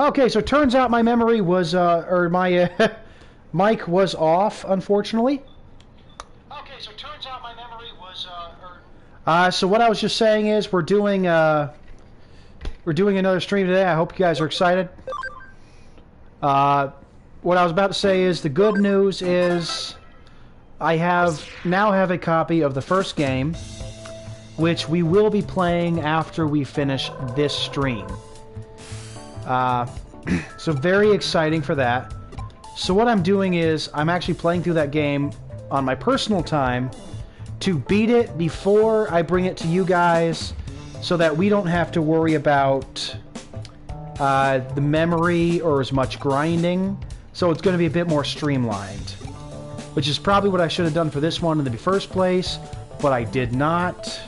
Okay, so it turns out my memory was, or my mic was off, unfortunately. Okay, so it turns out my memory was, so what I was just saying is we're doing another stream today. I hope you guys are excited. What I was about to say is the good news is I now have a copy of the first game, which we will be playing after we finish this stream. So very exciting for that. So what I'm doing is I'm actually playing through that game on my personal time to beat it before I bring it to you guys, so that we don't have to worry about the memory or as much grinding. So it's going to be a bit more streamlined, which is probably what I should have done for this one in the first place, but I did not.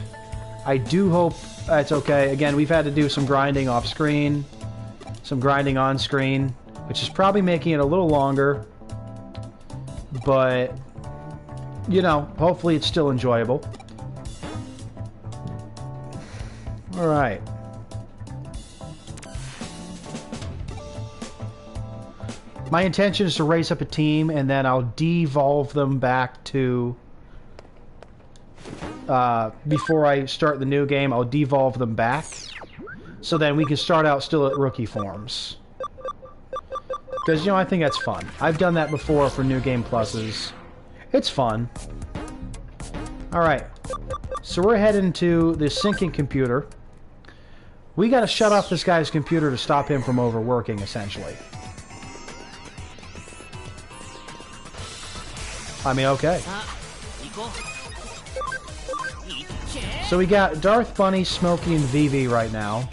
I do hope it's okay. Again, we've had to do some grinding off screen, some grinding on screen, which is probably making it a little longer, but you know, hopefully it's still enjoyable. Alright. My intention is to race up a team and then I'll devolve them back to before I start the new game, I'll devolve them back so then we can start out still at rookie forms. Because, you know, I think that's fun. I've done that before for New Game Pluses. It's fun. Alright. So we're heading to the syncing computer. We gotta shut off this guy's computer to stop him from overworking, essentially. I mean, okay. So we got Darth, Bunny, Smokey, and Vivi right now.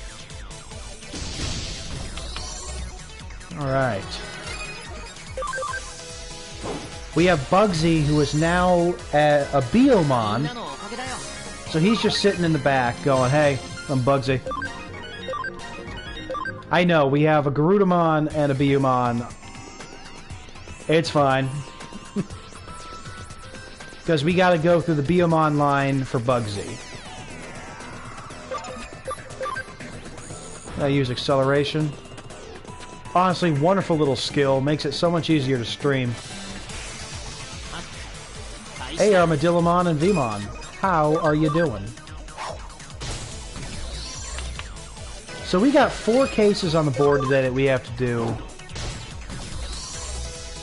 Alright. We have Bugsy, who is now a Biomon. So he's just sitting in the back going, hey, I'm Bugsy. I know, we have a Garudamon and a Biomon. It's fine. Because we gotta go through the Biomon line for Bugsy. I use acceleration. Honestly, wonderful little skill. Makes it so much easier to stream. Hey, Armadillomon and Vmon. How are you doing? So we got 4 cases on the board today that we have to do.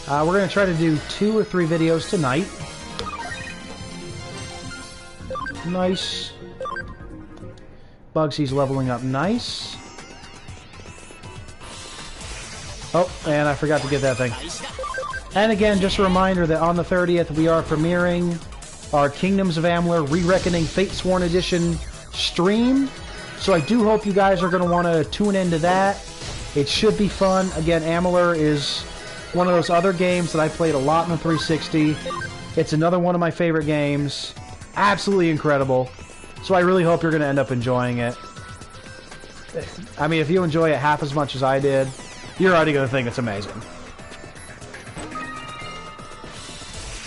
We're going to try to do 2 or 3 videos tonight. Nice. Bugsy's leveling up nice. Oh, and I forgot to get that thing. And again, just a reminder that on the 30th we are premiering our Kingdoms of Amalur Re-Reckoning Fatesworn Edition stream. So I do hope you guys are going to want to tune into that. It should be fun. Again, Amalur is one of those other games that I played a lot in the 360. It's another one of my favorite games. Absolutely incredible. So I really hope you're going to end up enjoying it. I mean, if you enjoy it half as much as I did, you're already going to think it's amazing.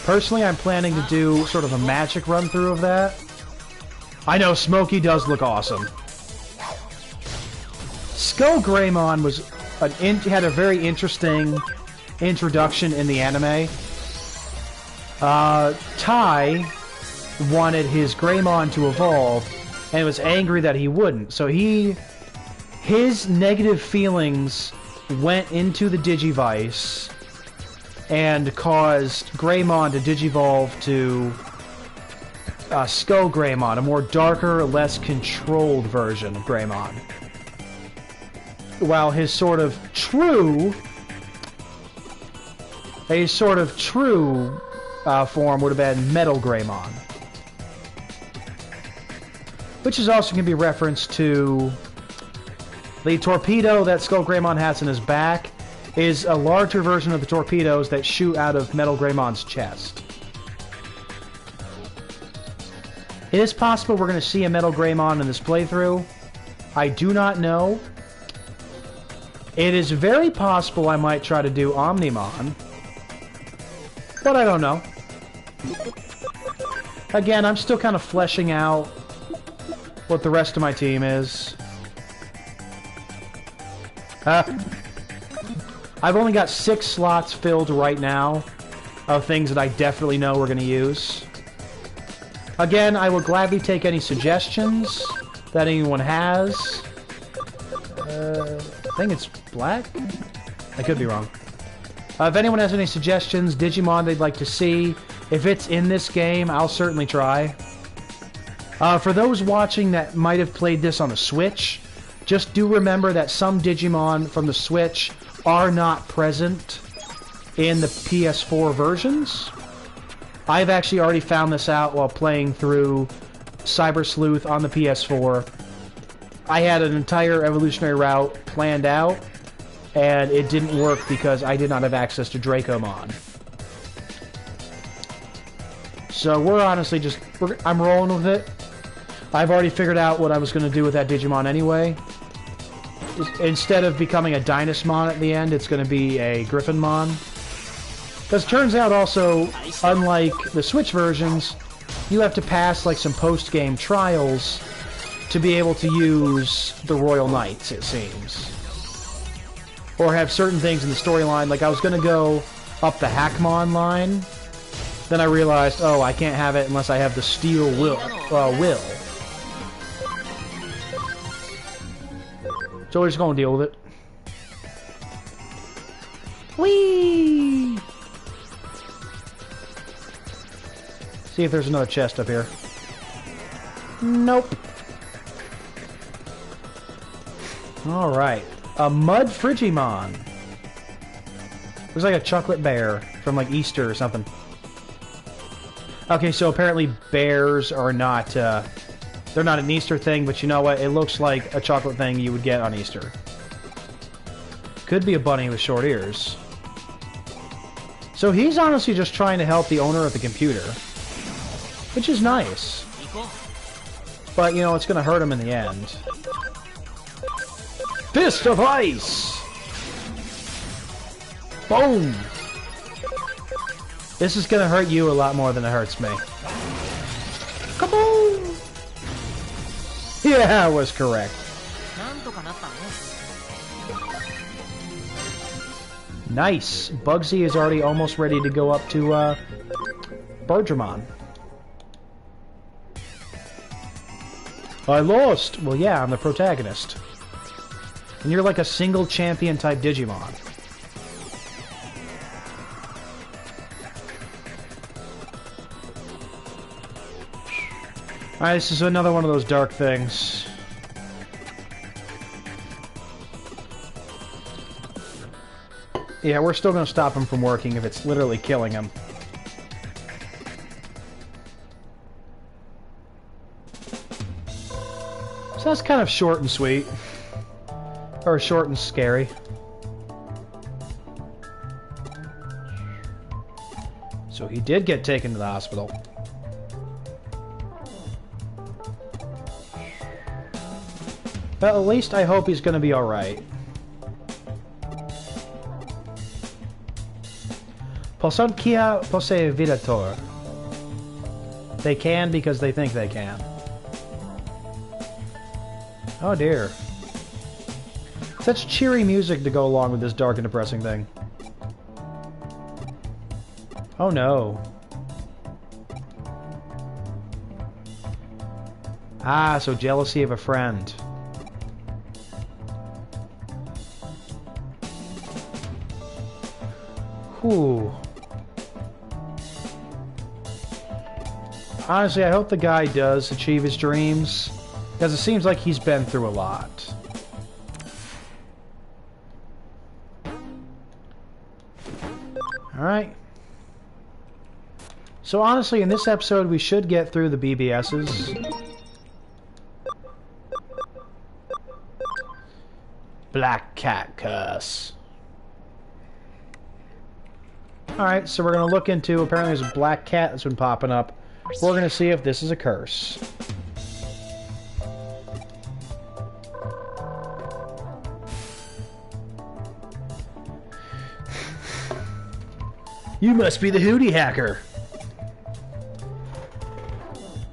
Personally, I'm planning to do sort of a magic run-through of that. I know, Smokey does look awesome. Skull Greymon had a very interesting introduction in the anime. Tai wanted his Greymon to evolve and was angry that he wouldn't. So his negative feelings went into the Digivice and caused Greymon to digivolve to Skull Greymon, a more darker, less controlled version of Greymon. While his sort of true form would have been Metal Greymon. Which is also going to be referenced to the torpedo that Skull Greymon has in his back is a larger version of the torpedoes that shoot out of Metal Greymon's chest. It is possible we're going to see a Metal Greymon in this playthrough. I do not know. It is very possible I might try to do Omnimon, but I don't know. Again, I'm still kind of fleshing out what the rest of my team is. I've only got 6 slots filled right now of things that I definitely know we're going to use. Again, I will gladly take any suggestions that anyone has. I think it's black? I could be wrong. If anyone has any suggestions, Digimon they'd like to see, if it's in this game, I'll certainly try. For those watching that might have played this on the Switch, just do remember that some Digimon from the Switch are not present in the PS4 versions. I've actually already found this out while playing through Cyber Sleuth on the PS4. I had an entire evolutionary route planned out, and it didn't work because I did not have access to Dracomon. So we're honestly just... I'm rolling with it. I've already figured out what I was going to do with that Digimon anyway. Instead of becoming a Dynasmon at the end, it's going to be a Griffinmon. Because it turns out also, unlike the Switch versions, you have to pass like some post-game trials to be able to use the Royal Knights, it seems. Or have certain things in the storyline, like I was going to go up the Hackmon line, then I realized, oh, I can't have it unless I have the Steel Will. So we're just going to deal with it. Whee! See if there's another chest up here. Nope. Alright. A Mud Frigimon. Looks like a chocolate bear from like Easter or something. Okay, so apparently bears are not, they're not an Easter thing, but you know what? It looks like a chocolate thing you would get on Easter. Could be a bunny with short ears. So he's honestly just trying to help the owner of the computer. Which is nice. But, you know, it's going to hurt him in the end. Fist of Ice! Boom! This is going to hurt you a lot more than it hurts me. Kaboom! Yeah, I was correct. Nice! Bugsy is already almost ready to go up to, Bergermon. I lost! Well, yeah, I'm the protagonist. And you're like a single champion type Digimon. Alright, this is another one of those dark things. Yeah, we're still going to stop him from working if it's literally killing him. So that's kind of short and sweet. Or short and scary. So he did get taken to the hospital. But at least I hope he's going to be alright. Posson kia posse vidator. They can because they think they can. Oh dear. Such cheery music to go along with this dark and depressing thing. Oh no. Ah, so jealousy of a friend. Whew. Honestly, I hope the guy does achieve his dreams, because it seems like he's been through a lot. Alright. So honestly, in this episode, we should get through the BBSs. Black Cat Curse. Alright, so we're going to look into, apparently there's a black cat that's been popping up. We're going to see if this is a curse. You must be the Hootie Hacker!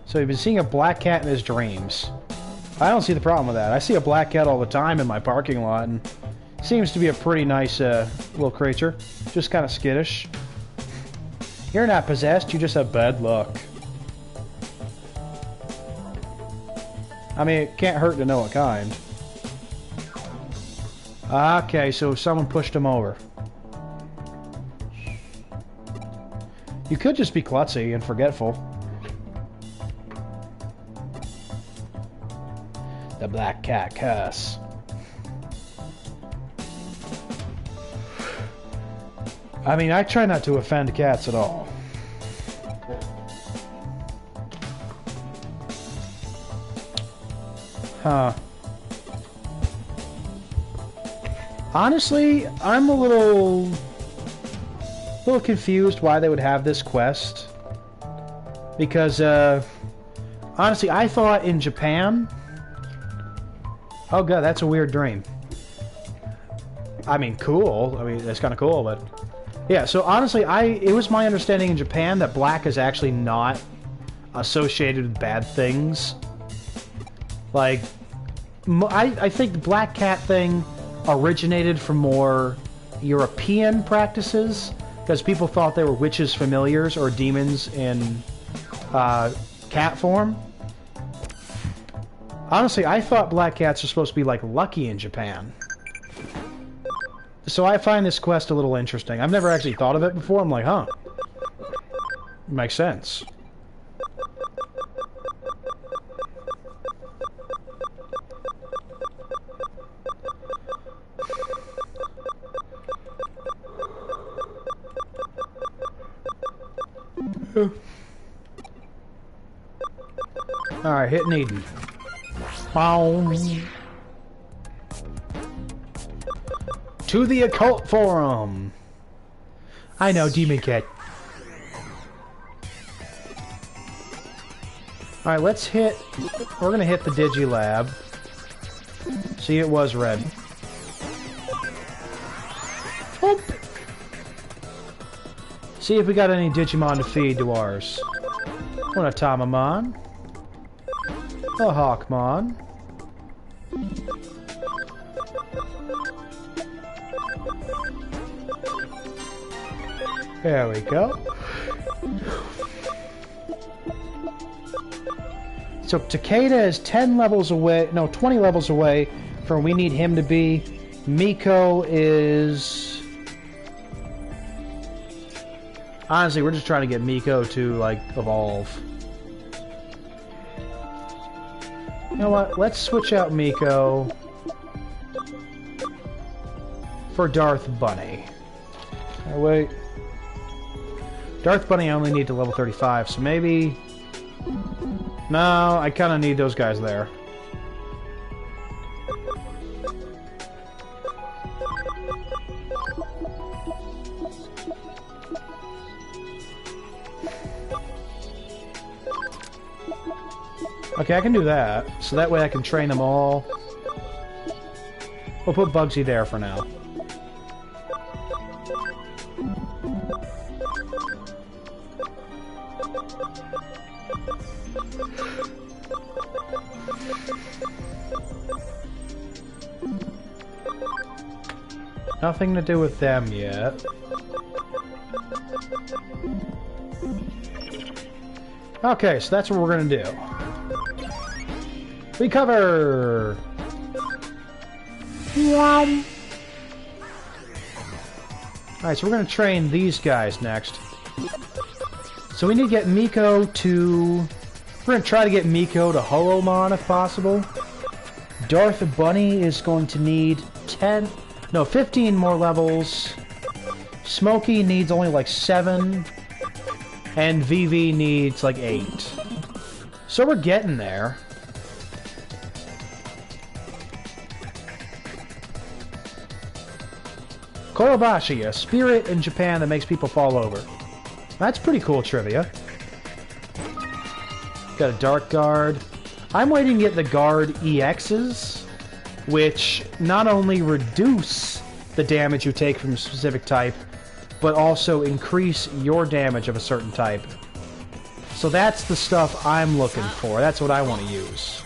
So you've been seeing a black cat in his dreams. I don't see the problem with that. I see a black cat all the time in my parking lot, and Seems to be a pretty nice little creature. Just kind of skittish. You're not possessed, you just have bad luck. I mean, it can't hurt to know what kind. Okay, so someone pushed him over. You could just be klutzy and forgetful. The black cat curse. I mean, I try not to offend cats at all. Huh. Honestly, I'm a little confused why they would have this quest. Because, honestly, I thought in Japan... Oh god, that's a weird dream. I mean, cool. I mean, that's kind of cool, but... Yeah, so honestly, it was my understanding in Japan that black is actually not associated with bad things. Like, I think the black cat thing originated from more European practices, because people thought they were witches' familiars or demons in cat form. Honestly, I thought black cats are supposed to be, like, lucky in Japan. So I find this quest a little interesting. I've never actually thought of it before. I'm like, huh. Makes sense. Alright, hit Eden. To the occult forum. I know, Demon Cat. Alright, let's hit... We're gonna hit the Digilab. See, it was red. Oop. See if we got any Digimon to feed to ours. An Atomamon. A Hawkmon. There we go. So Takeda is 10 levels away, no, 20 levels away from where we need him to be. Miko is... Honestly, we're just trying to get Miko to, like, evolve. You know what? Let's switch out Miko for Darth Bunny. Oh, wait. Darth Bunny I only need to level 35, so maybe... No, I kind of need those guys there. Okay, I can do that. So that way I can train them all. We'll put Bugsy there for now. Nothing to do with them yet. Okay, so that's what we're gonna do. Recover! Alright, so we're gonna train these guys next. So we need to get Miko to... We're gonna try to get Miko to Holomon if possible. Darth Bunny is going to need 15 more levels. Smokey needs only like 7. And VV needs like 8. So we're getting there. Korobashi, a spirit in Japan that makes people fall over. That's pretty cool trivia. Got a Dark Guard. I'm waiting to get the Guard EXs, which not only reduce the damage you take from a specific type, but also increase your damage of a certain type. So that's the stuff I'm looking for. That's what I want to use.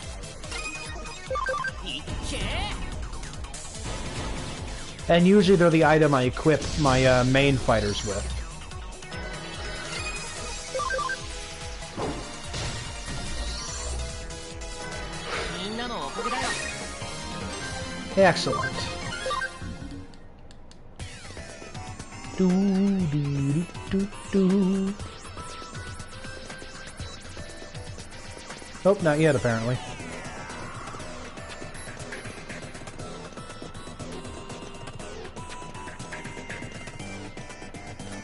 And usually they're the item I equip my main fighters with. Excellent. Nope, not yet, apparently.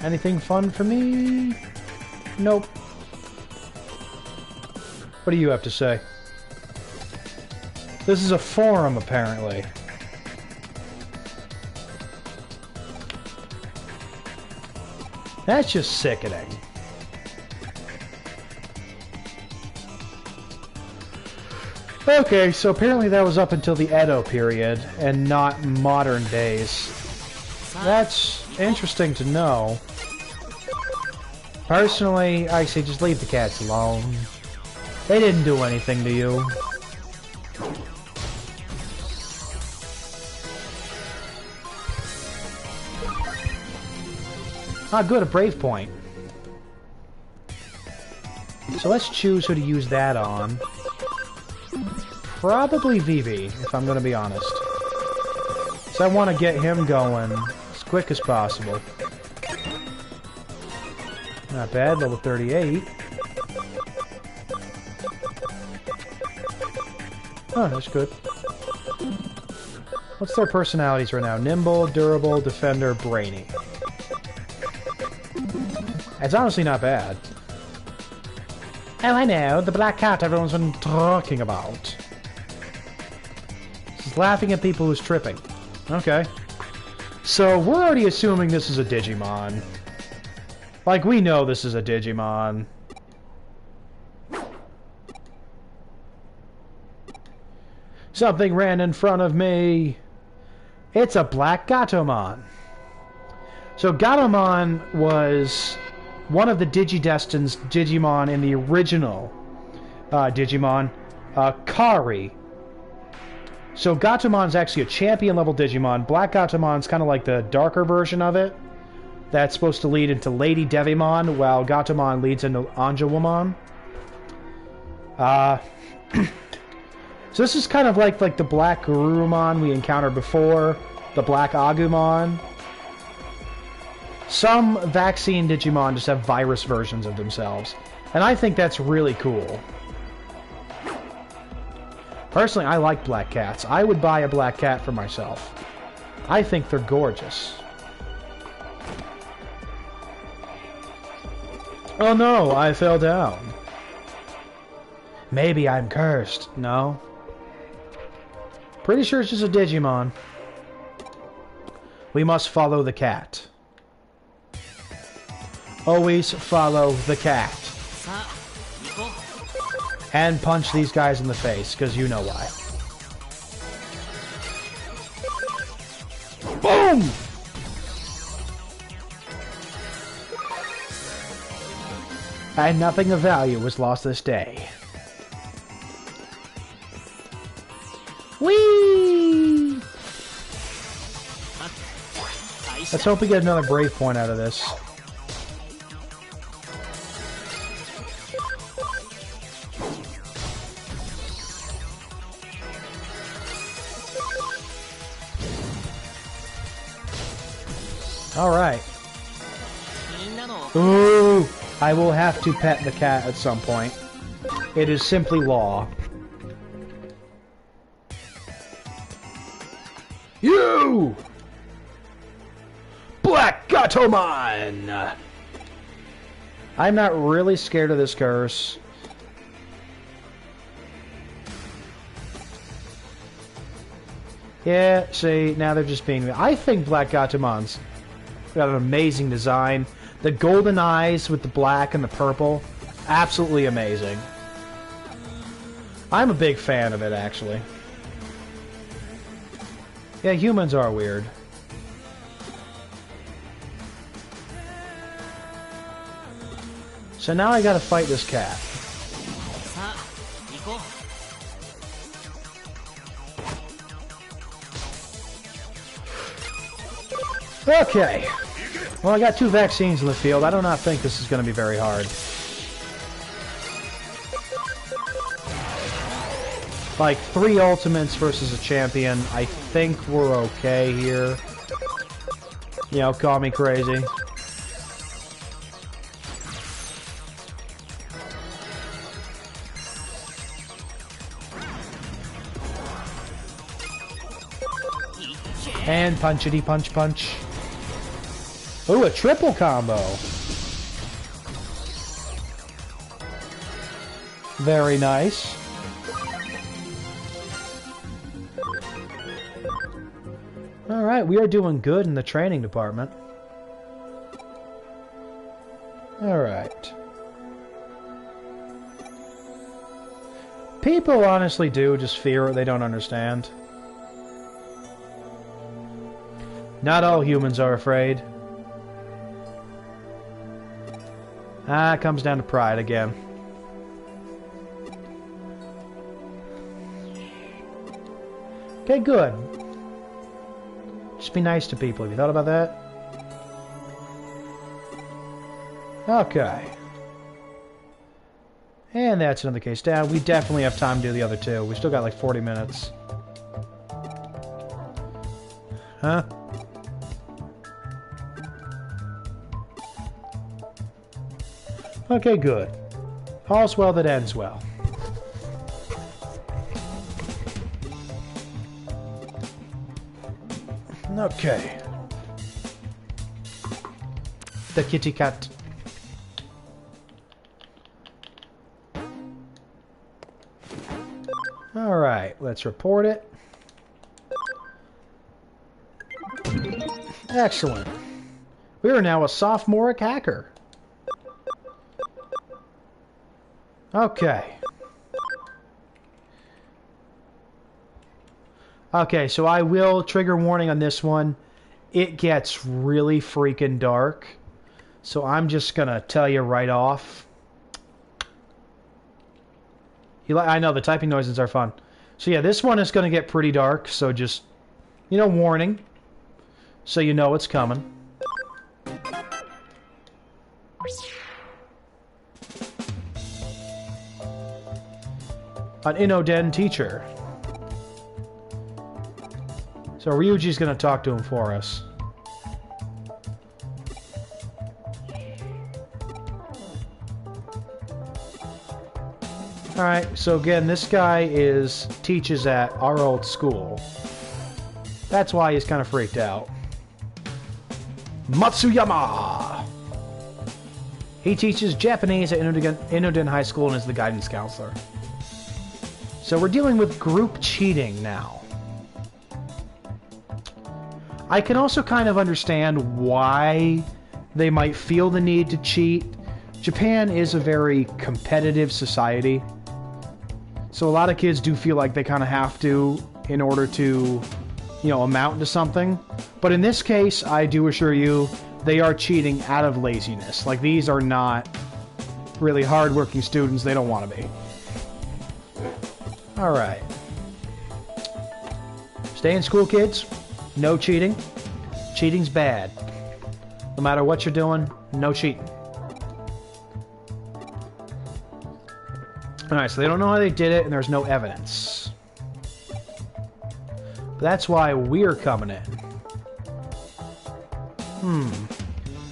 Anything fun for me? Nope. What do you have to say? This is a forum, apparently. That's just sickening. Okay, so apparently that was up until the Edo period, and not modern days. That's interesting to know. Personally, I say just leave the cats alone. They didn't do anything to you. Ah, good, a brave point. So let's choose who to use that on. Probably Vivi, if I'm gonna be honest. So I want to get him going as quick as possible. Not bad, level 38. Oh, that's good. What's their personalities right now? Nimble, durable, defender, brainy. It's honestly not bad. Oh, I know, the black cat everyone's been talking about. She's laughing at people who's tripping. Okay. So, we're already assuming this is a Digimon. Like, we know this is a Digimon. Something ran in front of me. It's a black Gatomon. So, Gatomon was one of the Digidestined's Digimon in the original Digimon, Kari. So Gatomon's actually a champion-level Digimon. Black Gatomon's kind of like the darker version of it. That's supposed to lead into Lady Devimon, while Gatomon leads into Anjawomon. So this is kind of like the Black Garurumon we encountered before, the Black Agumon. Some vaccine Digimon just have virus versions of themselves. And I think that's really cool. Personally, I like black cats. I would buy a black cat for myself. I think they're gorgeous. Oh no, I fell down. Maybe I'm cursed. No. Pretty sure it's just a Digimon. We must follow the cat. Always follow the cat. And punch these guys in the face, because you know why. Boom! And nothing of value was lost this day. Whee! Let's hope we get another brave point out of this. Alright. Ooh! I will have to pet the cat at some point. It is simply law. You! Black Gatomon! I'm not really scared of this curse. Yeah, see, now they're just being... I think Black Gatomon's got an amazing design. The golden eyes with the black and the purple. Absolutely amazing. I'm a big fan of it, actually. Yeah, humans are weird. So now I gotta fight this cat. Okay. Well, I got 2 vaccines in the field. I do not think this is going to be very hard. Like, 3 ultimates versus a champion. I think we're okay here. You know, call me crazy. And punchity punch punch. Ooh, a triple combo. Very nice. Alright, we are doing good in the training department. Alright. People honestly do just fear what they don't understand. Not all humans are afraid. Ah, it comes down to pride again. Okay, good. Just be nice to people. Have you thought about that? Okay. And that's another case down. We definitely have time to do the other 2. We still got like 40 minutes. Huh? Okay, good. All's well that ends well. Okay. The kitty cat. Alright, let's report it. Excellent. We are now a sophomoric hacker. Okay. Okay, so I will trigger warning on this one. It gets really freaking dark. So I'm just gonna tell you right off. I know the typing noises are fun. So yeah, this one is gonna get pretty dark, so just, you know, warning. So you know it's coming. An Inoden teacher. So Ryuji's gonna talk to him for us. Alright, so again, this guy teaches at our old school. That's why he's kind of freaked out. Matsuyama! He teaches Japanese at Inoden High School and is the guidance counselor. So we're dealing with group cheating now. I can also kind of understand why they might feel the need to cheat. Japan is a very competitive society. So a lot of kids do feel like they kind of have to in order to, you know, amount to something. But in this case, I do assure you, they are cheating out of laziness. Like, these are not really hardworking students. They don't want to be. Alright. Stay in school, kids. No cheating. Cheating's bad. No matter what you're doing, no cheating. Alright, so they don't know how they did it, and there's no evidence. But that's why we're coming in.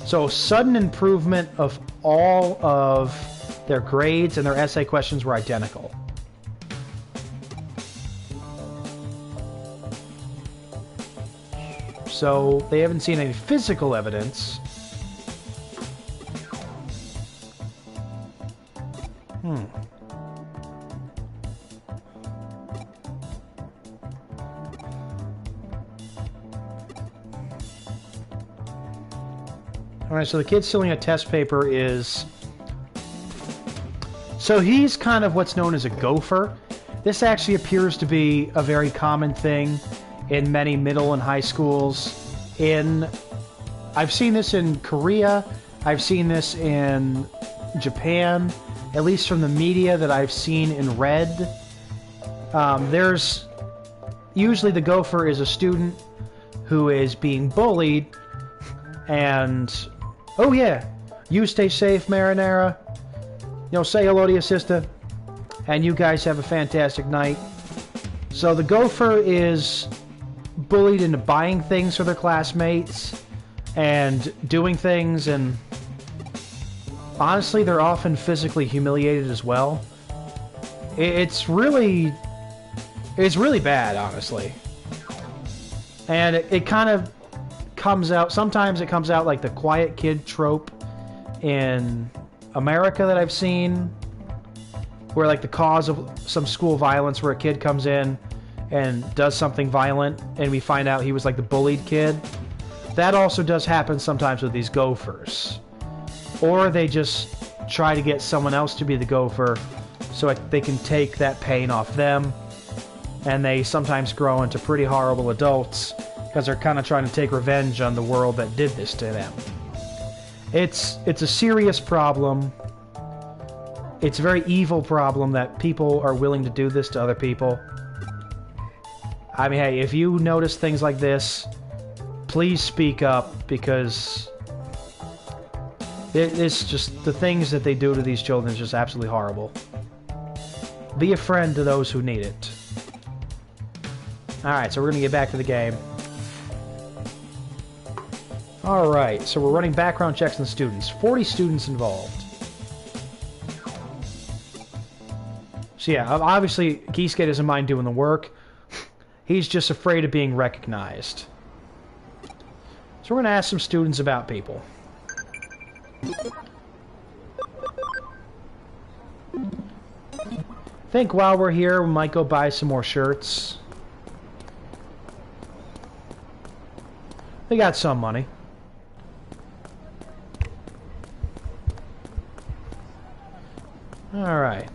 So, sudden improvement of all of their grades and their essay questions were identical. So, they haven't seen any physical evidence. Alright, so the kid stealing a test paper is... So he's kind of what's known as a gopher. This actually appears to be a very common thing in many middle and high schools. I've seen this in Korea. I've seen this in Japan. At least from the media that I've seen in red. Usually the gopher is a student who is being bullied And, oh yeah, you stay safe, Marinara. You know, say hello to your sister. And you guys have a fantastic night. So the gopher is bullied into buying things for their classmates and doing things, and honestly, they're often physically humiliated as well. It's really bad, honestly. And it kind of comes out, sometimes it comes out like the quiet kid trope in America that I've seen, where like the cause of some school violence where a kid comes in and does something violent and we find out he was like the bullied kid. That also does happen sometimes with these gophers. Or they just try to get someone else to be the gopher so they can take that pain off them. And they sometimes grow into pretty horrible adults because they're kind of trying to take revenge on the world that did this to them. It's a serious problem. It's a very evil problem that people are willing to do this to other people. I mean, hey, if you notice things like this, please speak up, because it's just the things that they do to these children is just absolutely horrible. Be a friend to those who need it. Alright, so we're going to get back to the game. Alright, so we're running background checks on students. 40 students involved. So yeah, obviously, Kisuke doesn't mind doing the work. He's just afraid of being recognized. So we're going to ask some students about people. I think while we're here, we might go buy some more shirts. They got some money. Alright.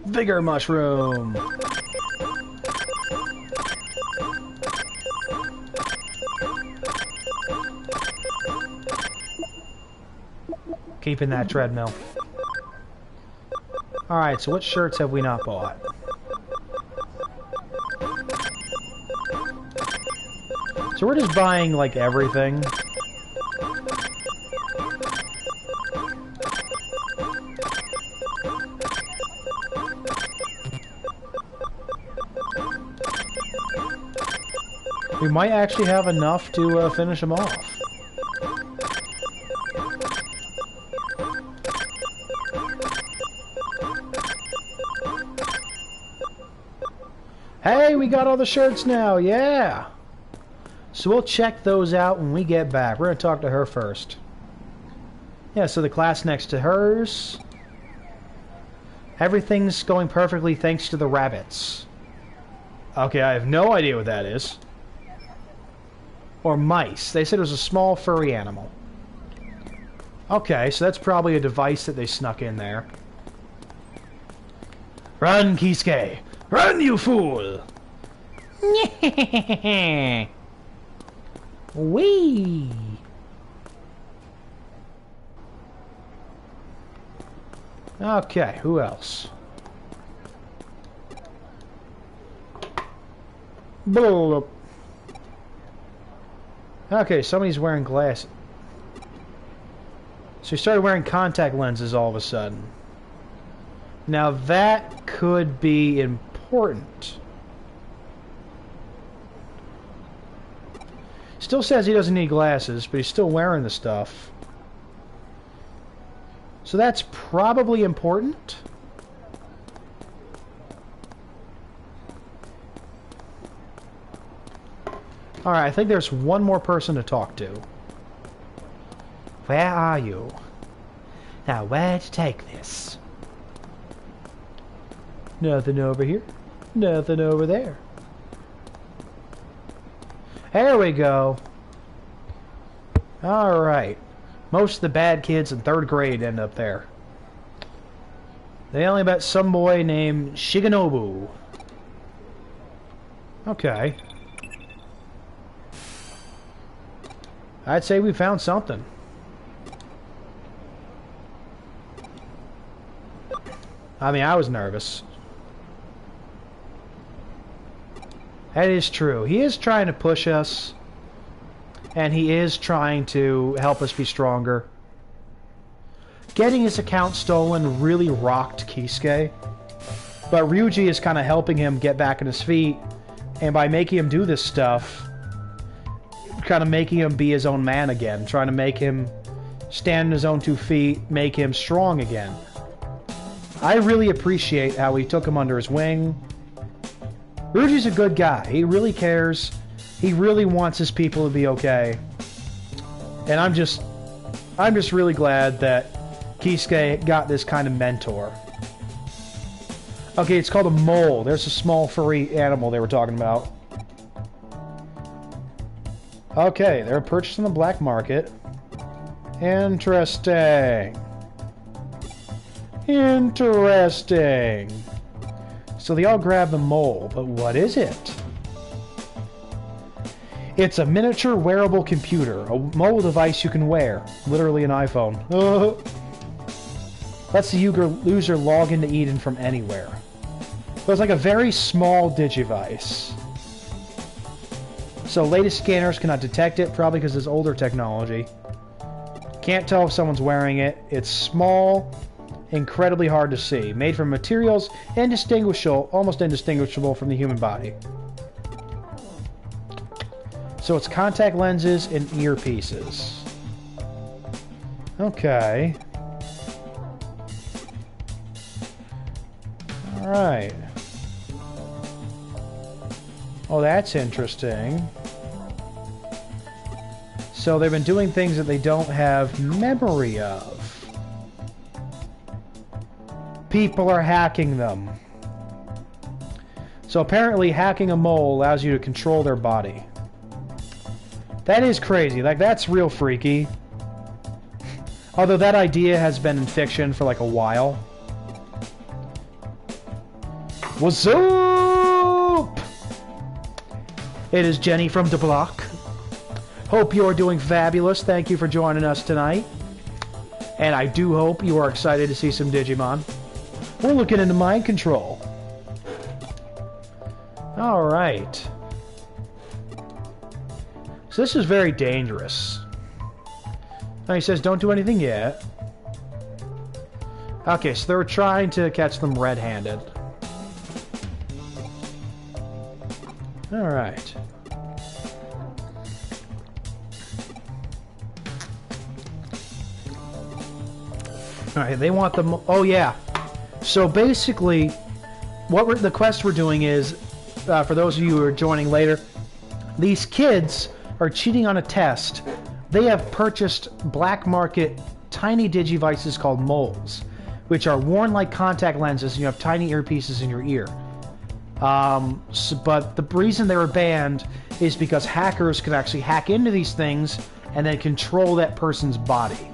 Vigor mushroom. Keeping that treadmill. Alright, so what shirts have we not bought? So we're just buying, like, everything. We might actually have enough to finish them off. Hey, we got all the shirts now, yeah! So we'll check those out when we get back. We're going to talk to her first. Yeah, so the class next to hers. Everything's going perfectly thanks to the rabbits. Okay, I have no idea what that is. Or mice. They said it was a small furry animal. Okay, so that's probably a device that they snuck in there. Run, Kisuke! Run, you fool! Whee! Okay, who else? Bloop. Okay, somebody's wearing glasses. So he started wearing contact lenses all of a sudden. Now that could be important. Still says he doesn't need glasses, but he's still wearing the stuff. So that's probably important. Alright, I think there's one more person to talk to. Where are you? Now, where'd you take this? Nothing over here. Nothing over there. There we go. Alright. Most of the bad kids in 3rd grade end up there. They only met some boy named Shigenobu. Okay. I'd say we found something. I mean, I was nervous. That is true. He is trying to push us. And he is trying to help us be stronger. Getting his account stolen really rocked Kisuke. But Ryuji is kind of helping him get back on his feet. And by making him do this stuff, kind of making him be his own man again. Trying to make him stand on his own 2 feet, make him strong again. I really appreciate how he took him under his wing. Ryuji's a good guy. He really cares. He really wants his people to be okay. And I'm just really glad that Kisuke got this kind of mentor. Okay, it's called a mole. There's a small furry animal they were talking about. Okay, they're purchased on the black market. Interesting. Interesting. So they all grab the mole, but what is it? It's a miniature wearable computer, a mobile device you can wear. Literally an iPhone. Lets the user log into Eden from anywhere. So it's like a very small digivice. So latest scanners cannot detect it, probably because it's older technology. Can't tell if someone's wearing it. It's small, incredibly hard to see. Made from materials indistinguishable, almost indistinguishable from the human body. So it's contact lenses and earpieces. Okay. Alright. Oh, that's interesting. So they've been doing things that they don't have memory of. People are hacking them. So apparently hacking a mole allows you to control their body. That is crazy. Like, that's real freaky. Although that idea has been in fiction for like a while. What's up? It is Jenny from the block. Hope you're doing fabulous. Thank you for joining us tonight. And I do hope you are excited to see some Digimon. We're looking into mind control. Alright. So this is very dangerous. Now he says don't do anything yet. Okay, so they're trying to catch them red-handed. Alright. Alright, they want them... Oh, yeah. So basically, the quest we're doing is, for those of you who are joining later, these kids are cheating on a test. They have purchased black market tiny digivices called moles, which are worn like contact lenses, and you have tiny earpieces in your ear. But the reason they were banned is because hackers could actually hack into these things and then control that person's body.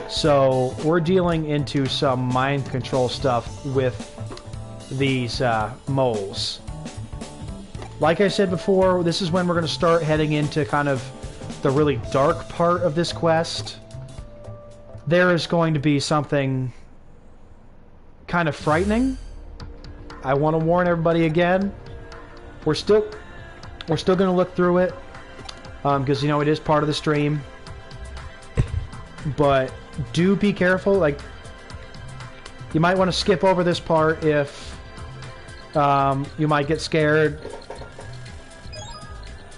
So we're dealing into some mind control stuff with these moles. Like I said before, this is when we're going to start heading into kind of the really dark part of this quest. There is going to be something kind of frightening. I want to warn everybody again. We're still going to look through it because, you know, it is part of the stream. But do be careful. Like, you might want to skip over this part if you might get scared.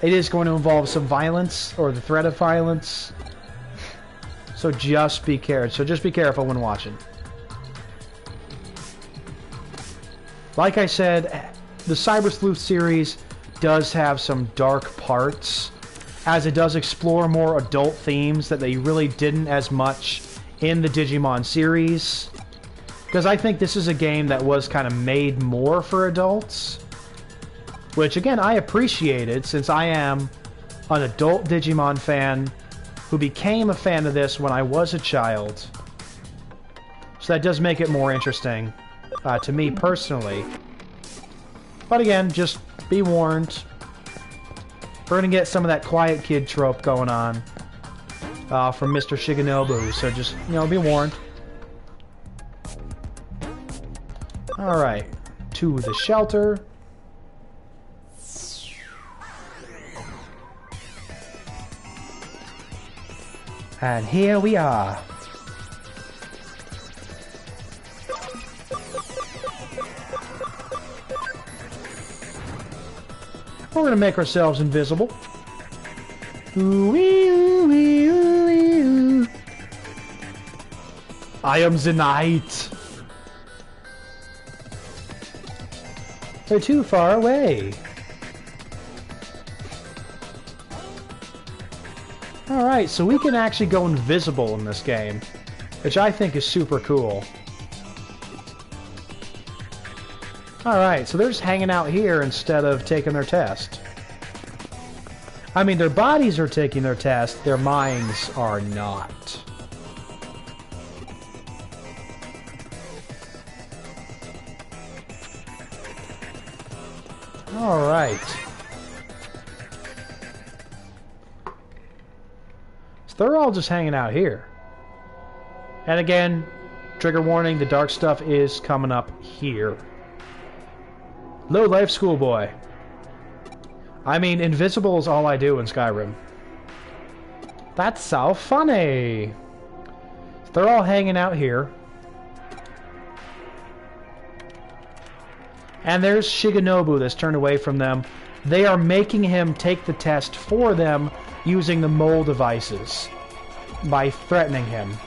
It is going to involve some violence or the threat of violence. So just be careful. So just be careful when watching. Like I said, the Cyber Sleuth series does have some dark parts, as it does explore more adult themes that they really didn't as much in the Digimon series. Because I think this is a game that was kind of made more for adults. Which, again, I appreciated, since I am an adult Digimon fan who became a fan of this when I was a child. So that does make it more interesting to me personally. But again, just be warned. We're gonna get some of that quiet kid trope going on from Mr. Shigenobu, so just, you know, be warned. Alright, to the shelter. And here we are. We're going to make ourselves invisible. Ooh-wee, ooh-wee, ooh-wee, ooh. I am the night. They're too far away. Alright, so we can actually go invisible in this game, which I think is super cool. Alright, so they're just hanging out here instead of taking their test. I mean, their bodies are taking their test, their minds are not. Alright. So they're all just hanging out here. And again, trigger warning, the dark stuff is coming up here. Low life schoolboy. I mean, invisible is all I do in Skyrim. That's so funny. They're all hanging out here. And there's Shigenobu that's turned away from them. They are making him take the test for them using the mole devices by threatening him.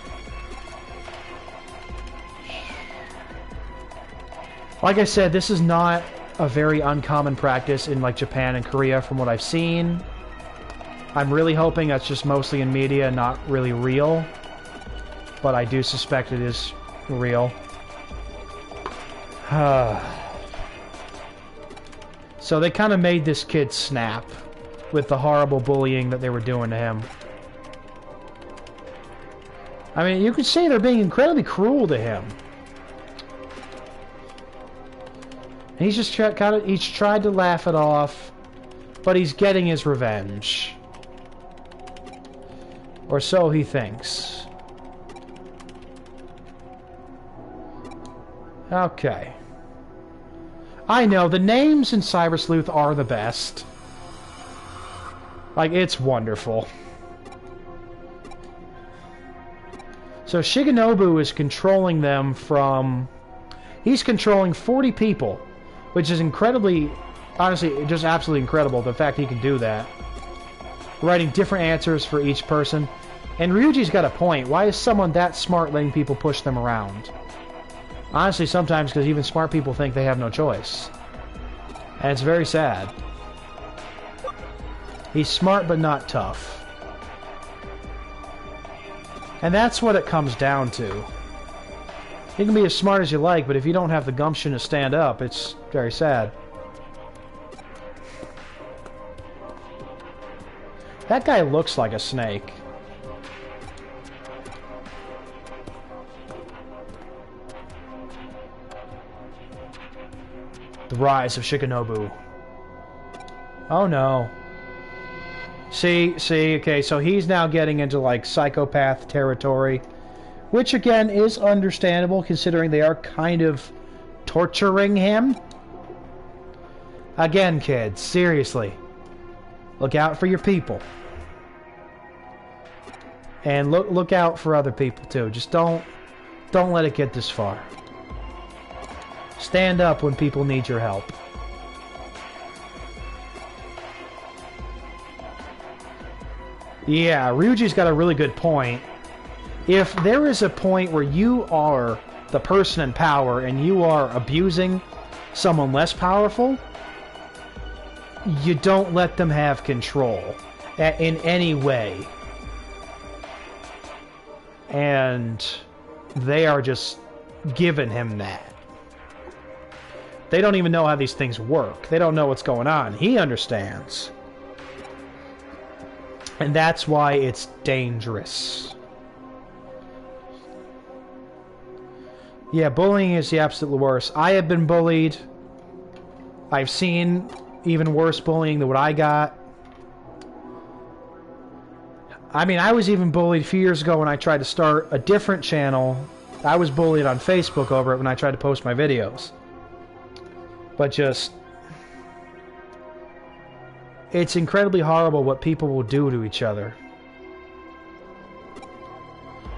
Like I said, this is not a very uncommon practice in like Japan and Korea from what I've seen. I'm really hoping that's just mostly in media, not really real. But I do suspect it is real. So they kind of made this kid snap with the horrible bullying that they were doing to him. I mean, you could say they're being incredibly cruel to him. He's just he's tried to laugh it off, but he's getting his revenge. Or so he thinks. Okay. I know, the names in Cyber Sleuth are the best. Like, it's wonderful. So Shigenobu is controlling them from... He's controlling 40 people. Which is incredibly, honestly, just absolutely incredible, the fact he can do that. Writing different answers for each person. And Ryuji's got a point. Why is someone that smart letting people push them around? Honestly, sometimes because even smart people think they have no choice. And it's very sad. He's smart but not tough. And that's what it comes down to. You can be as smart as you like, but if you don't have the gumption to stand up, it's very sad. That guy looks like a snake. The rise of Shigenobu. Oh no. See, okay, so he's now getting into like psychopath territory. Which, again, is understandable, considering they are kind of torturing him. Again, kids, seriously. Look out for your people. And look out for other people, too. Just don't let it get this far. Stand up when people need your help. Yeah, Ryuji's got a really good point. If there is a point where you are the person in power and you are abusing someone less powerful, you don't let them have control in any way. And they are just giving him that. They don't even know how these things work. They don't know what's going on. He understands. And that's why it's dangerous. Yeah, bullying is the absolute worst. I have been bullied. I've seen even worse bullying than what I got. I mean, I was even bullied a few years ago when I tried to start a different channel. I was bullied on Facebook over it when I tried to post my videos. But just... it's incredibly horrible what people will do to each other.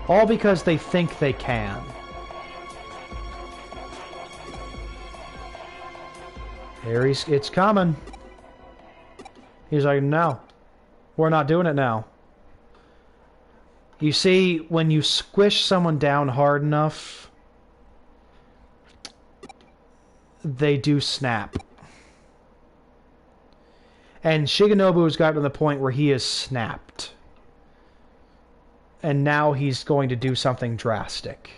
All because they think they can. It's coming. He's like, no. We're not doing it now. You see, when you squish someone down hard enough, they do snap. And Shigenobu has gotten to the point where he has snapped. And now he's going to do something drastic.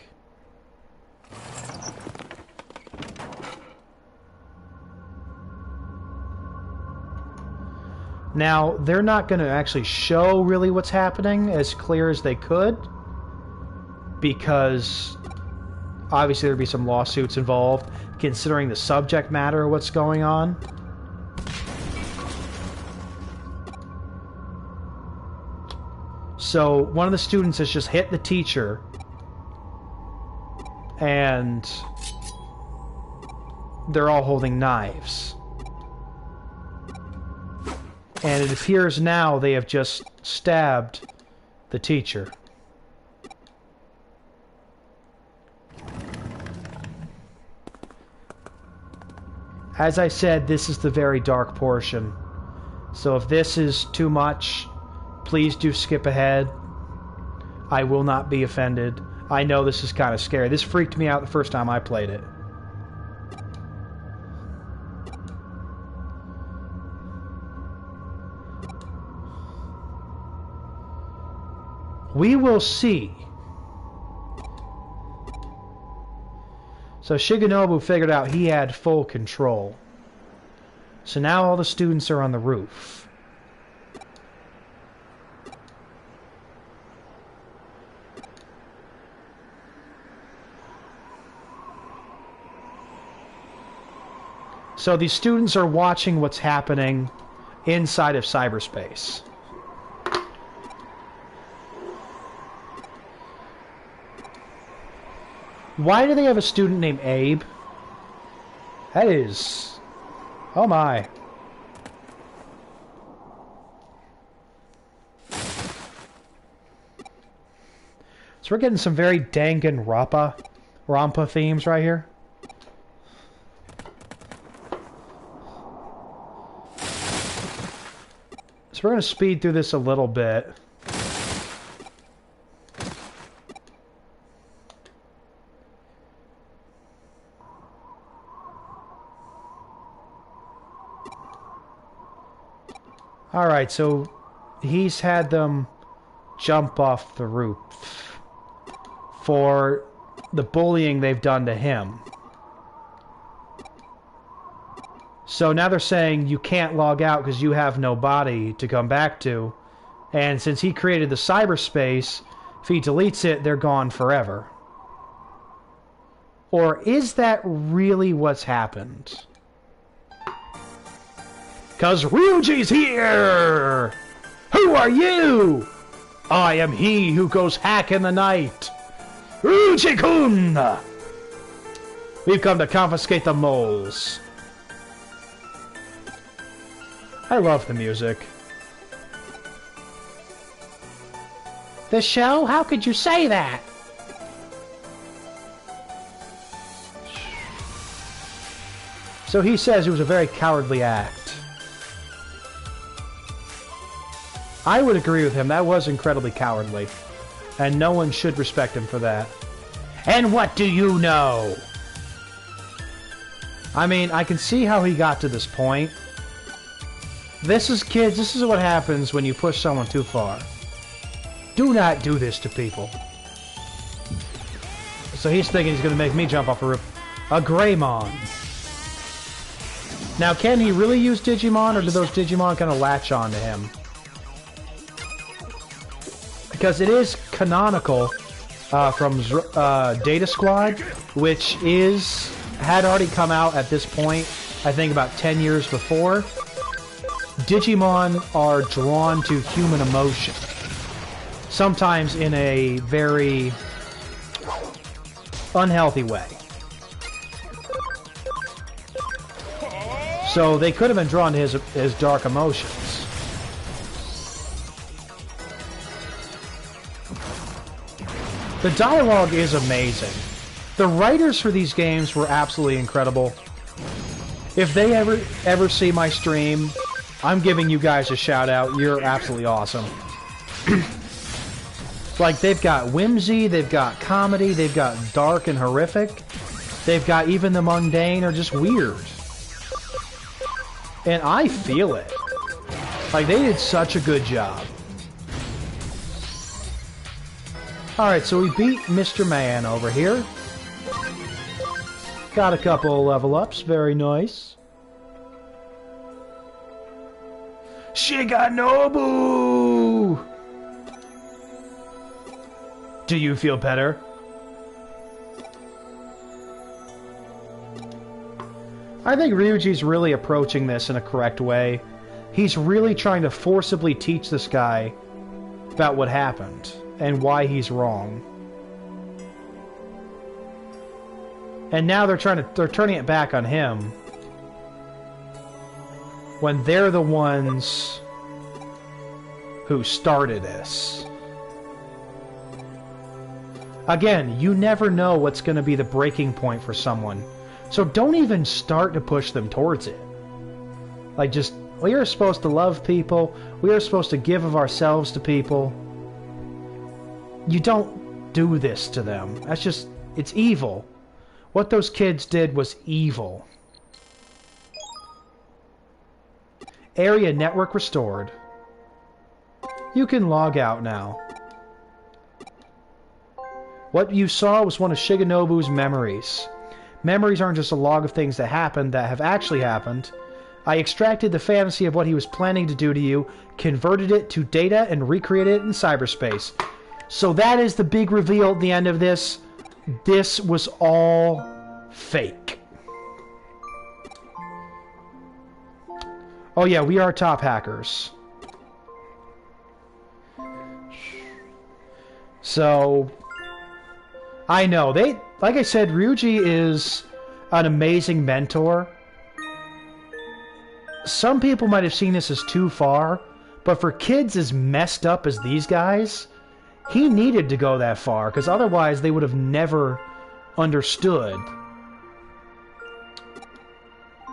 Now, they're not going to actually show really what's happening as clear as they could, because obviously there'd be some lawsuits involved, considering the subject matter of what's going on. So, one of the students has just hit the teacher, and they're all holding knives. And it appears now they have just stabbed the teacher. As I said, this is the very dark portion. So if this is too much, please do skip ahead. I will not be offended. I know this is kind of scary. This freaked me out the first time I played it. We will see. So Shigenobu figured out he had full control. So now all the students are on the roof. So these students are watching what's happening inside of cyberspace. Why do they have a student named Abe? That is... oh my. So we're getting some very Rampa themes right here. So we're going to speed through this a little bit. Alright, so he's had them jump off the roof for the bullying they've done to him. So now they're saying you can't log out because you have no body to come back to. And since he created the cyberspace, if he deletes it, they're gone forever. Or is that really what's happened? Cause Ryuji's here! Who are you? I am he who goes hack in the night. Ryuji-kun! We've come to confiscate the moles. I love the music. The show? How could you say that? So he says it was a very cowardly act. I would agree with him. That was incredibly cowardly. And no one should respect him for that. And what do you know? I mean, I can see how he got to this point. This is, kids, this is what happens when you push someone too far. Do not do this to people. So he's thinking he's going to make me jump off a roof. A Greymon. Now, can he really use Digimon, or do those Digimon kind of latch on to him? Because it is canonical from Data Squad, which had already come out at this point, I think about 10 years before. Digimon are drawn to human emotion. sometimes in a very unhealthy way. So they could have been drawn to his dark emotions. The dialogue is amazing. The writers for these games were absolutely incredible. If they ever see my stream, I'm giving you guys a shout out. You're absolutely awesome. Like, they've got whimsy, they've got comedy, they've got dark and horrific. They've got even the mundane or just weird. And I feel it. Like, they did such a good job. Alright, so we beat Mr. Man over here. Got a couple level ups, very nice. Shiganobu! Do you feel better? I think Ryuji's really approaching this in a correct way. He's really trying to forcibly teach this guy about what happened and why he's wrong. And now they're turning it back on him when they're the ones who started this. Again, you never know what's going to be the breaking point for someone. So don't even start to push them towards it. Like, just, we are supposed to love people. We are supposed to give of ourselves to people. You don't do this to them. That's just, it's evil. What those kids did was evil. Area network restored. You can log out now. What you saw was one of Shigenobu's memories. Memories aren't just a log of things that happened that have actually happened. I extracted the fantasy of what he was planning to do to you, converted it to data, and recreated it in cyberspace. So that is the big reveal at the end of this. This was all fake. Oh yeah, we are top hackers. So, I know, like I said, Ryuji is an amazing mentor. Some people might have seen this as too far, but for kids as messed up as these guys, he needed to go that far, because otherwise they would have never understood.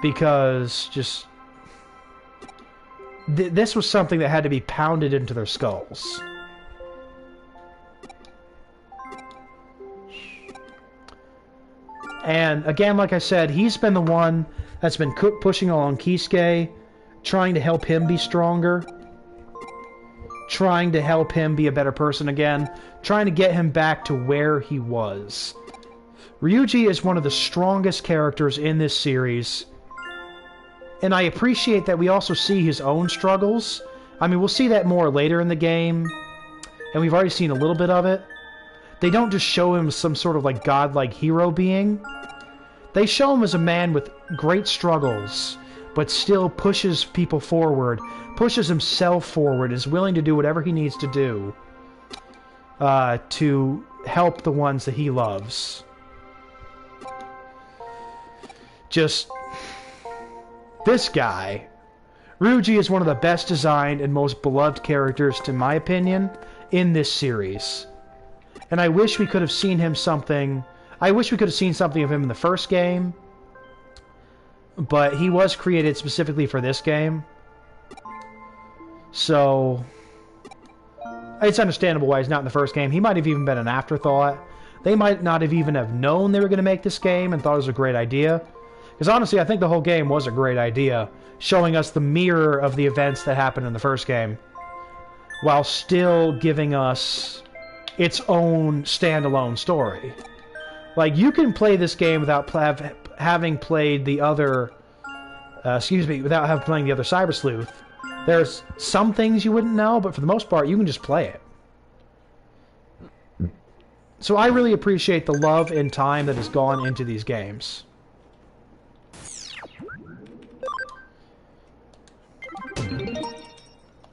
Because just... this was something that had to be pounded into their skulls. And again, like I said, he's been the one that's been pushing along Kisuke, trying to help him be stronger, trying to help him be a better person again, trying to get him back to where he was. Ryuji is one of the strongest characters in this series, and I appreciate that we also see his own struggles. I mean, we'll see that more later in the game, and we've already seen a little bit of it. They don't just show him as some sort of like godlike hero being. They show him as a man with great struggles, but still pushes people forward, pushes himself forward, is willing to do whatever he needs to do to help the ones that he loves. Just... this guy. Ryuji is one of the best designed and most beloved characters, in my opinion, in this series. And I wish we could have seen him something... I wish we could have seen something of him in the first game. But he was created specifically for this game. So... it's understandable why he's not in the first game. He might have even been an afterthought. They might not have even have known they were going to make this game and thought it was a great idea. Because honestly, I think the whole game was a great idea. Showing us the mirror of the events that happened in the first game. While still giving us its own standalone story. Like, you can play this game without having played the other... without having played the other Cyber Sleuth. There's some things you wouldn't know, but for the most part, you can just play it. So I really appreciate the love and time that has gone into these games.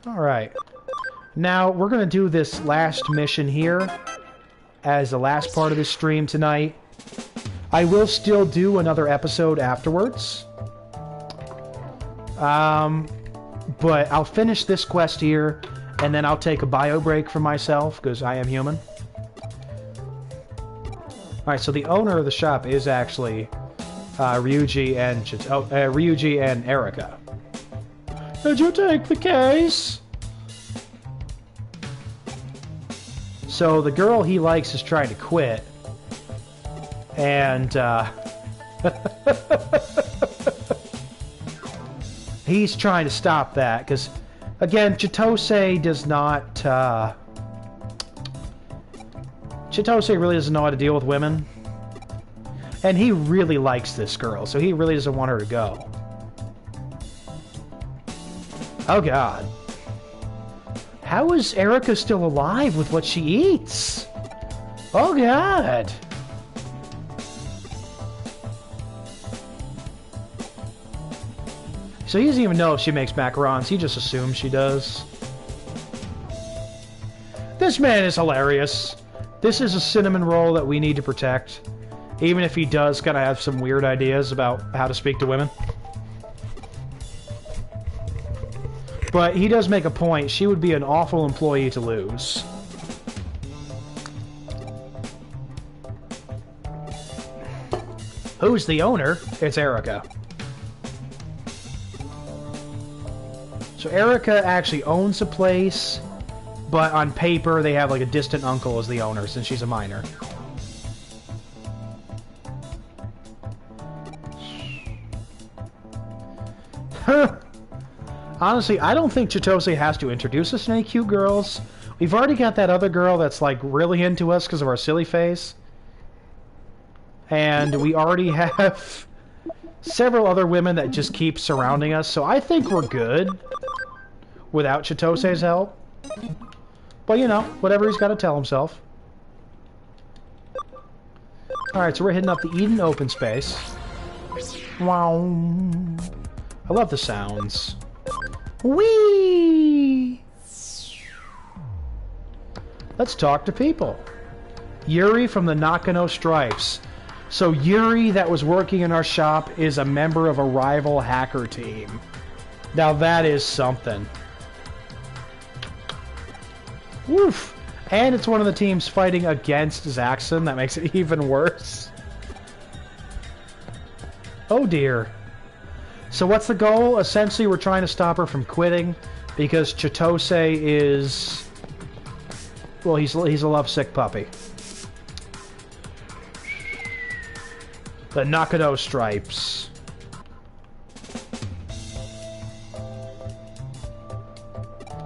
Alright. Now, we're going to do this last mission here as the last part of this stream tonight. I will still do another episode afterwards. But I'll finish this quest here, and then I'll take a bio break for myself, because I am human. Alright, so the owner of the shop is actually Ryuji and Erika. Did you take the case? So the girl he likes is trying to quit. And, he's trying to stop that, because, again, Chitose does not, Chitose really doesn't know how to deal with women. And he really likes this girl, so he really doesn't want her to go. Oh, God. How is Erika still alive with what she eats? Oh, God. So he doesn't even know if she makes macarons. He just assumes she does. This man is hilarious. This is a cinnamon roll that we need to protect. Even if he does kind of have some weird ideas about how to speak to women. But he does make a point. She would be an awful employee to lose. Who's the owner? It's Erika. So Erika actually owns a place, but on paper they have like a distant uncle as the owner since she's a minor. Honestly, I don't think Chitose has to introduce us to any cute girls. We've already got that other girl that's like really into us because of our silly face. And we already have several other women that just keep surrounding us, so I think we're good without Chitose's help. But, you know, whatever he's got to tell himself. Alright, so we're hitting up the Eden open space. Wow. I love the sounds. Whee! Let's talk to people. Yuri from the Nakano Stripes. So Yuri, that was working in our shop, is a member of a rival hacker team. Now that is something. Woof! And it's one of the teams fighting against Zaxxon. That makes it even worse. Oh dear. So what's the goal? Essentially, we're trying to stop her from quitting because Chitose is... well, he's a lovesick puppy. The Nakano Stripes.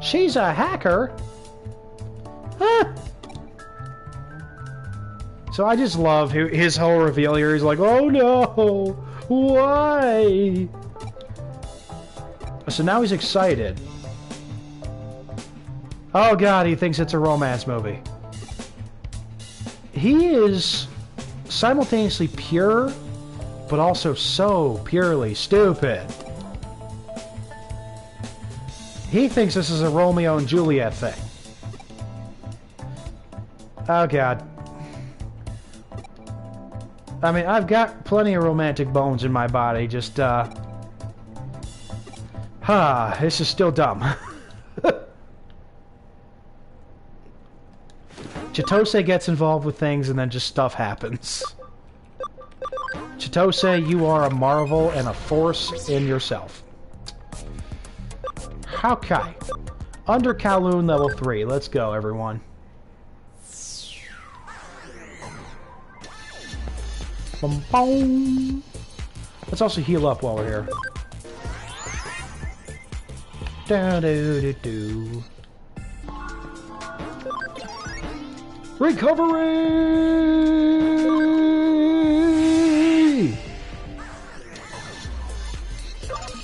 She's a hacker? Huh. So I just love his whole reveal here. He's like, oh no! Why? So now he's excited. Oh god, he thinks it's a romance movie. He is simultaneously pure, but also so purely stupid. He thinks this is a Romeo and Juliet thing. Oh god. I mean, I've got plenty of romantic bones in my body, just, this is still dumb. Chitose gets involved with things and then just stuff happens. Chitose, you are a marvel and a force in yourself. Okay. Under Kowloon level 3. Let's go, everyone. Boom, boom. Let's also heal up while we're here. Do-do-do-do. Recovery!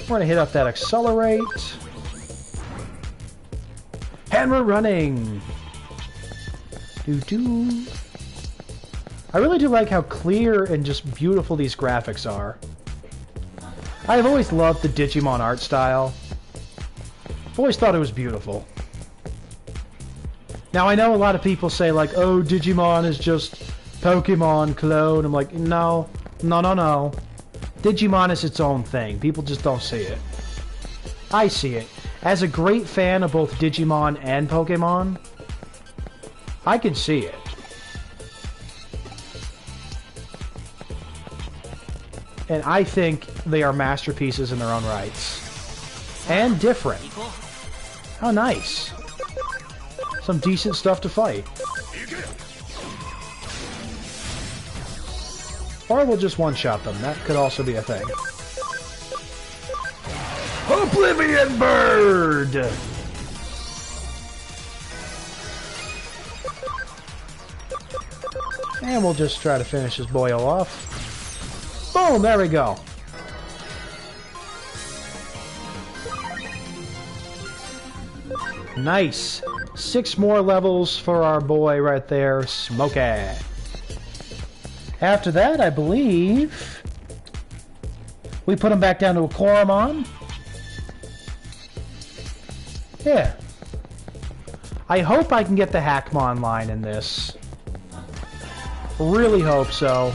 We're gonna hit up that accelerate. And we're running! Do-do. I really do like how clear and just beautiful these graphics are. I've always loved the Digimon art style. I've always thought it was beautiful. Now, I know a lot of people say, like, oh, Digimon is just Pokemon clone. I'm like, no. No, no, no. Digimon is its own thing. People just don't see it. I see it. As a great fan of both Digimon and Pokemon, I can see it. And I think they are masterpieces in their own rights. And different. How nice. Some decent stuff to fight. Or we'll just one-shot them. That could also be a thing. Oblivion Bird! And we'll just try to finish this boyo off. Boom! There we go. Nice. 6 more levels for our boy right there, Smokey. After that, I believe we put him back down to a Koromon. Yeah. I hope I can get the Hackmon line in this. Really hope so.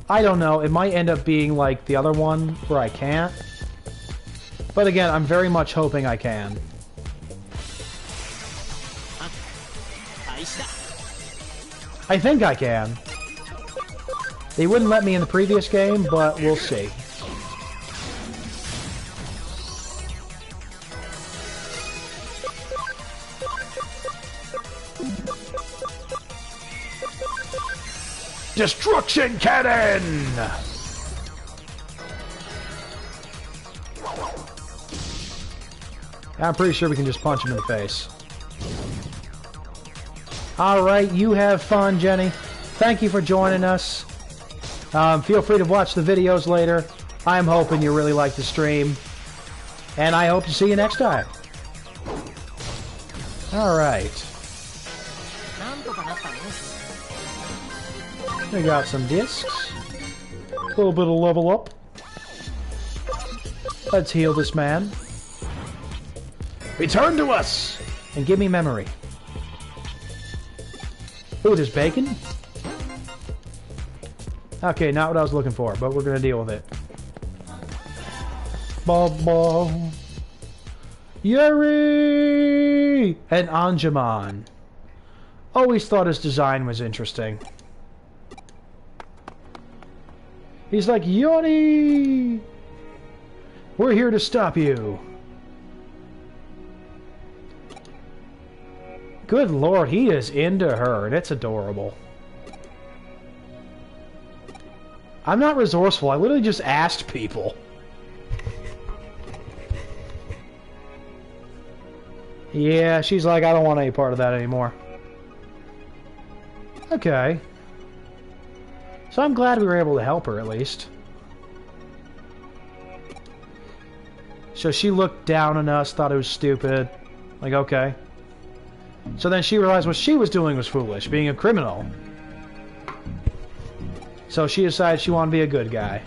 I don't know. It might end up being like the other one where I can't. But again, I'm very much hoping I can. I think I can. They wouldn't let me in the previous game, but we'll see. Destruction Cannon! I'm pretty sure we can just punch him in the face. Alright, you have fun, Jenny. Thank you for joining us. Feel free to watch the videos later. I'm hoping you really like the stream. And I hope to see you next time. Alright. We got some discs. A little bit of level up. Let's heal this man. Return to us! And give me memory. Ooh, there's bacon? Okay, not what I was looking for, but we're gonna deal with it. Ball. Yuri! And Anjumon. Always thought his design was interesting. He's like, Yuri! We're here to stop you. Good lord, he is into her, and it's adorable. I'm not resourceful, I literally just asked people. Yeah, she's like, I don't want any part of that anymore. Okay. So I'm glad we were able to help her, at least. So she looked down on us, thought it was stupid. Like, okay. So then she realized what she was doing was foolish, being a criminal. So she decided she wanted to be a good guy.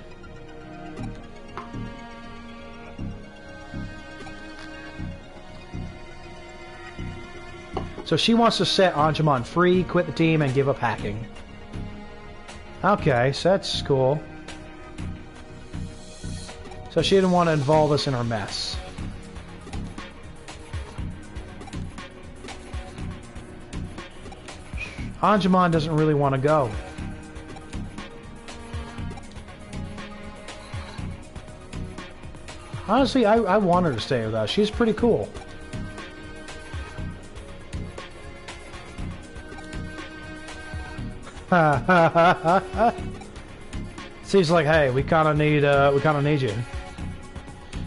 So she wants to set Anjumon free, quit the team, and give up hacking. Okay, so that's cool. So she didn't want to involve us in her mess. Anjumon doesn't really want to go. Honestly, I want her to stay with us. She's pretty cool. She's like, hey, we kind of need you.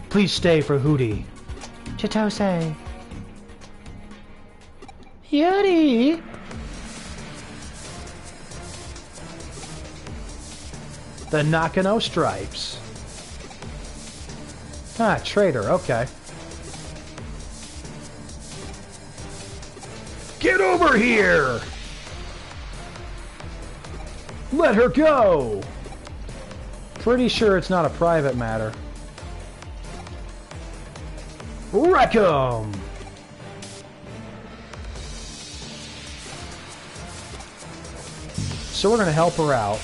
Please stay for Hootie. Chitose. Yuri. The Nakano Stripes. Ah, traitor, okay. Get over here! Let her go! Pretty sure it's not a private matter. Wreck 'em! So we're going to help her out.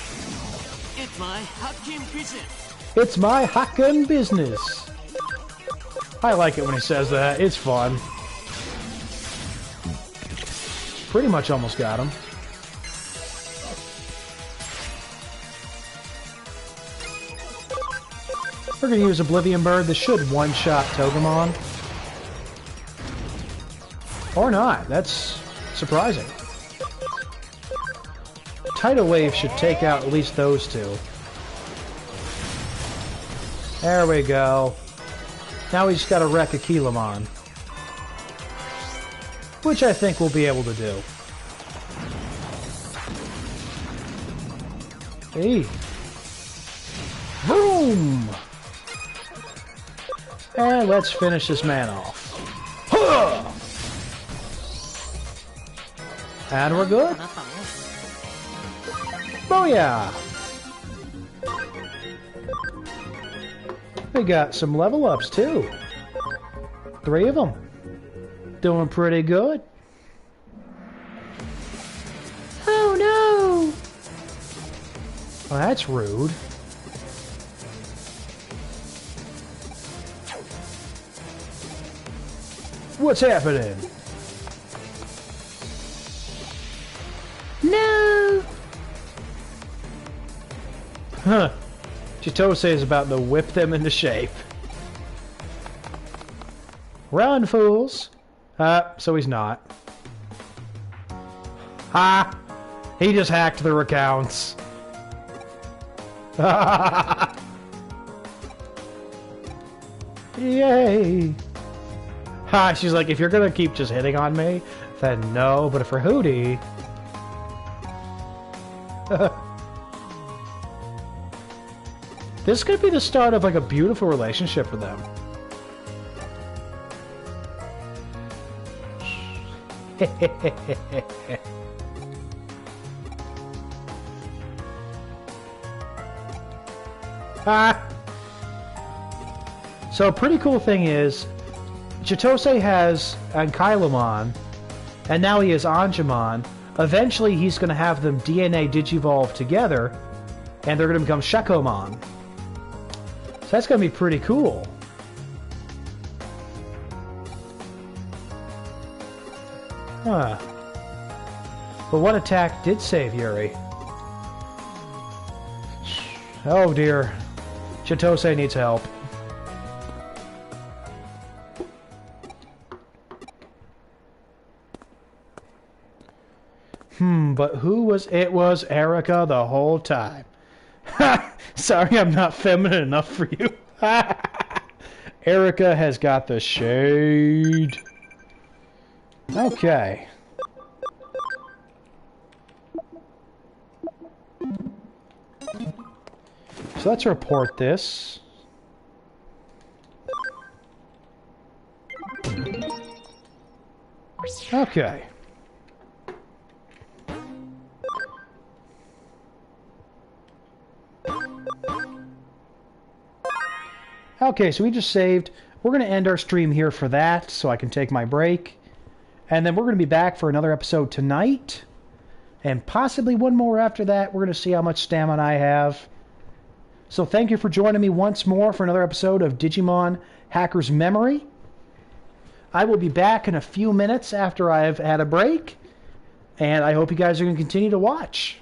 It's my hacking business. It's my hacking business. I like it when he says that. It's fun. Pretty much almost got him. We're going to use Oblivion Bird. This should one-shot Togemon. Or not. That's surprising. Tidal Wave should take out at least those two. There we go. Now we just got to wreck a Kilamon. Which I think we'll be able to do. Hey. Boom! And let's finish this man off. Huh! And we're good. Booyah! We got some level ups too. 3 of them. Doing pretty good. Oh no! Well, that's rude. What's happening? No! Huh. Chitose is about to whip them into shape. Run, fools! So he's not. Ha! He just hacked their accounts. Yay! Ha! She's like, if you're gonna keep just hitting on me, then no, but for Hootie... This could be the start of like a beautiful relationship for them. Ah. So a pretty cool thing is, Chitose has Ankylomon, and now he has Angemon. Eventually he's going to have them DNA Digivolve together, and they're going to become Shakomon. So that's going to be pretty cool. Huh. But what attack did save Yuri? Oh dear. Chitose needs help. But who was... It was Erica the whole time. Ha! Sorry I'm not feminine enough for you. Erica has got the shade. Okay. So let's report this. Okay. Okay, so we just saved. We're going to end our stream here for that, so I can take my break. And then we're going to be back for another episode tonight. And possibly one more after that. We're going to see how much stamina I have. So thank you for joining me once more for another episode of Digimon Hacker's Memory. I will be back in a few minutes after I've had a break. And I hope you guys are going to continue to watch.